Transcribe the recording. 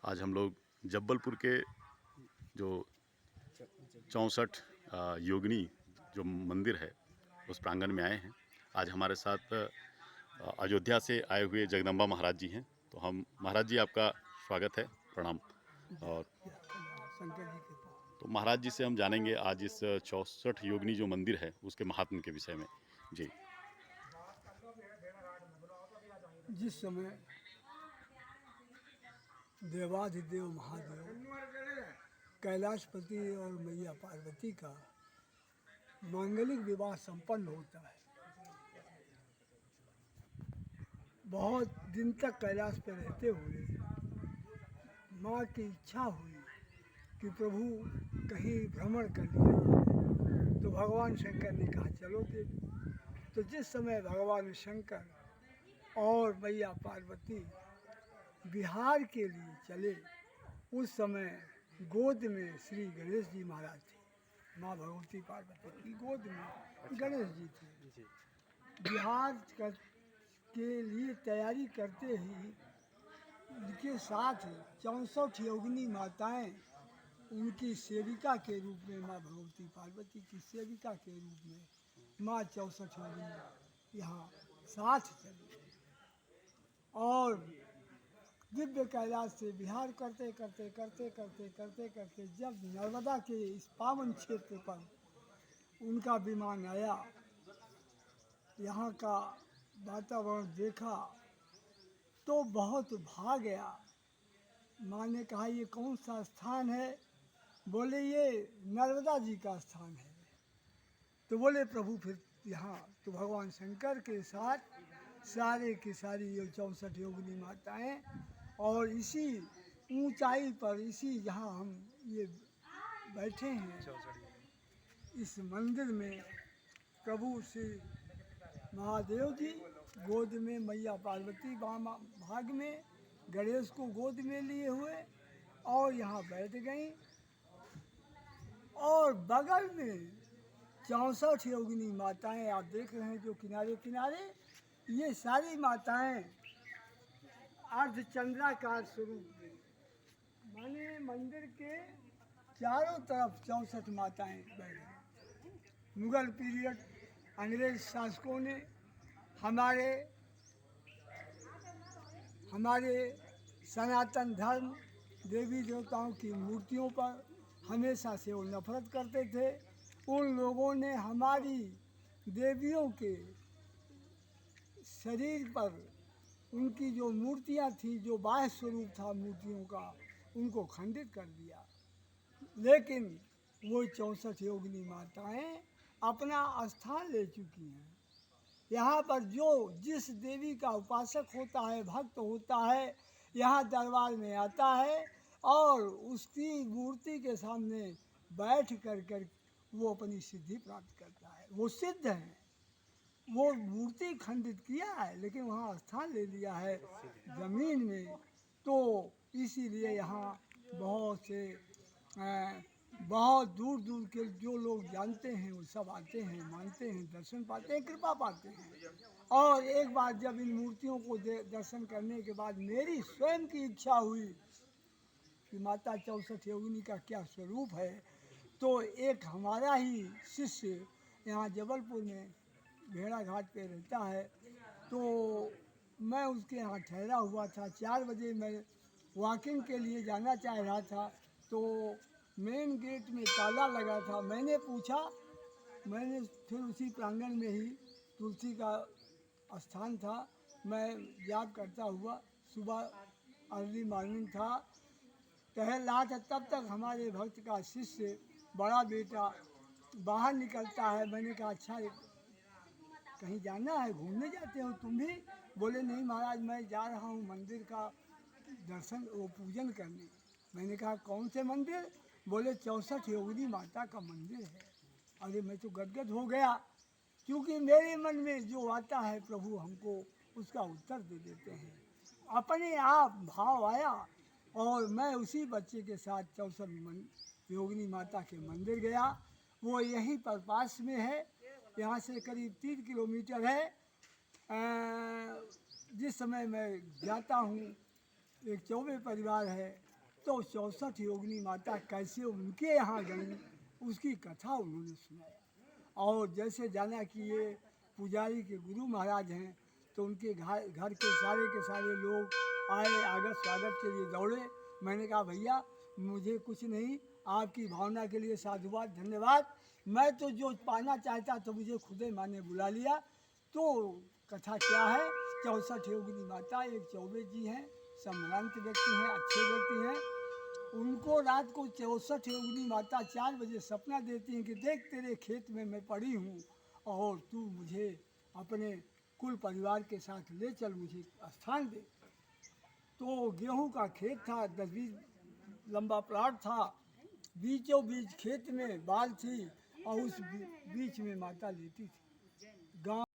आज हम लोग जब्बलपुर के जो 64 योगिनी जो मंदिर है उस प्रांगण में आए हैं। आज हमारे साथ अयोध्या से आए हुए जगदम्बा महाराज जी हैं। तो हम महाराज जी आपका स्वागत है, प्रणाम। और तो महाराज जी से हम जानेंगे आज इस 64 योगिनी जो मंदिर है उसके महात्म्य के विषय में। जी। जिस समय देवाधिदेव महादेव कैलाशपति और मैया पार्वती का मांगलिक विवाह संपन्न होता है, बहुत दिन तक कैलाश पर रहते हुए माँ की इच्छा हुई कि प्रभु कहीं भ्रमण कर लिया जाए। तो भगवान शंकर ने कहा चलो देवी। तो जिस समय भगवान शंकर और मैया पार्वती बिहार के लिए चले, उस समय गोद में श्री गणेश जी महाराज थे। माँ भगवती पार्वती की गोद में गणेश जी थे। बिहार के लिए तैयारी करते ही उनके साथ 64 योगिनी माताएं उनकी सेविका के रूप में, माँ भगवती पार्वती की सेविका के रूप में माँ 64 योगिनी यहाँ साथ चली और दिव्य कैलाश से विहार करते करते करते करते करते करते जब नर्मदा के इस पावन क्षेत्र पर उनका विमान आया, यहाँ का वातावरण देखा तो बहुत भा गया। माँ ने कहा ये कौन सा स्थान है? बोले ये नर्मदा जी का स्थान है। तो बोले प्रभु फिर यहाँ तो भगवान शंकर के साथ सारे की सारी ये 64 योगिनी माताएं और इसी ऊंचाई पर, इसी जहाँ हम ये बैठे हैं इस मंदिर में, प्रभु श्री महादेव जी गोद में, मैया पार्वती भाग में, गणेश को गोद में लिए हुए और यहाँ बैठ गई और बगल में 64 योगिनी माताएं आप देख रहे हैं जो किनारे किनारे, ये सारी माताएं अर्धचंद्राकार स्वरूप में, माने मंदिर के चारों तरफ 64 माताएं बैठ गई। मुगल पीरियड अंग्रेज शासकों ने हमारे सनातन धर्म देवी देवताओं की मूर्तियों पर हमेशा से वो नफरत करते थे। उन लोगों ने हमारी देवियों के शरीर पर उनकी जो मूर्तियाँ थी, जो बाह्य स्वरूप था मूर्तियों का, उनको खंडित कर दिया। लेकिन वो 64 योगिनी माताएं अपना स्थान ले चुकी हैं। यहाँ पर जो जिस देवी का उपासक होता है, भक्त होता है, यहाँ दरबार में आता है और उसकी मूर्ति के सामने बैठ कर वो अपनी सिद्धि प्राप्त करता है। वो सिद्ध है, वो मूर्ति खंडित किया है लेकिन वहाँ स्थान ले लिया है ज़मीन में। तो इसीलिए यहाँ बहुत दूर दूर के जो लोग जानते हैं वो सब आते हैं, मानते हैं, दर्शन पाते हैं, कृपा पाते हैं। और एक बार जब इन मूर्तियों को दर्शन करने के बाद मेरी स्वयं की इच्छा हुई कि माता 64 योगिनी का क्या स्वरूप है, तो एक हमारा ही शिष्य यहाँ जबलपुर में भेड़ा घाट पे रहता है, तो मैं उसके यहाँ ठहरा हुआ था। 4 बजे मैं वॉकिंग के लिए जाना चाह रहा था, तो मेन गेट में ताला लगा था। मैंने फिर उसी प्रांगण में ही तुलसी का स्थान था, मैं जाप करता हुआ, सुबह अर्ली मॉर्निंग था, टहल रहा था। तब तक हमारे भक्त का शिष्य बड़ा बेटा बाहर निकलता है। मैंने कहा अच्छा कहीं जाना है, घूमने जाते हो तुम भी? बोले नहीं महाराज, मैं जा रहा हूँ मंदिर का दर्शन वो पूजन करने। मैंने कहा कौन से मंदिर? बोले 64 योगिनी माता का मंदिर है। अरे मैं तो गदगद हो गया, क्योंकि मेरे मन में जो आता है प्रभु हमको उसका उत्तर दे देते हैं। अपने आप भाव आया और मैं उसी बच्चे के साथ 64 योगिनी माता के मंदिर गया। वो यहीं पर पास में है, यहाँ से करीब 3 किलोमीटर है। जिस समय मैं जाता हूँ, एक चौबे परिवार है, तो 64 योगिनी माता कैसे उनके यहाँ गई उसकी कथा उन्होंने सुनाया। और जैसे जाना कि ये पुजारी के गुरु महाराज हैं, तो उनके घर के सारे लोग आए, स्वागत के लिए दौड़े। मैंने कहा भैया मुझे कुछ नहीं, आपकी भावना के लिए साधुवाद, धन्यवाद। मैं तो जो पाना चाहता तो मुझे खुदे माँ ने बुला लिया। तो कथा क्या है, 64 योगिनी माता, एक चौबे जी हैं, सम्भ्रांत व्यक्ति हैं, अच्छे व्यक्ति हैं। उनको रात को 64 योगिनी माता 4 बजे सपना देती हैं कि देख तेरे खेत में मैं पड़ी हूँ और तू मुझे अपने कुल परिवार के साथ ले चल, मुझे स्थान दे। तो गेहूं का खेत था, 10-20 लंबा प्लाट था, बीचों बीच खेत में बाल थी और उस बीच में माता लेटी थी। गाँव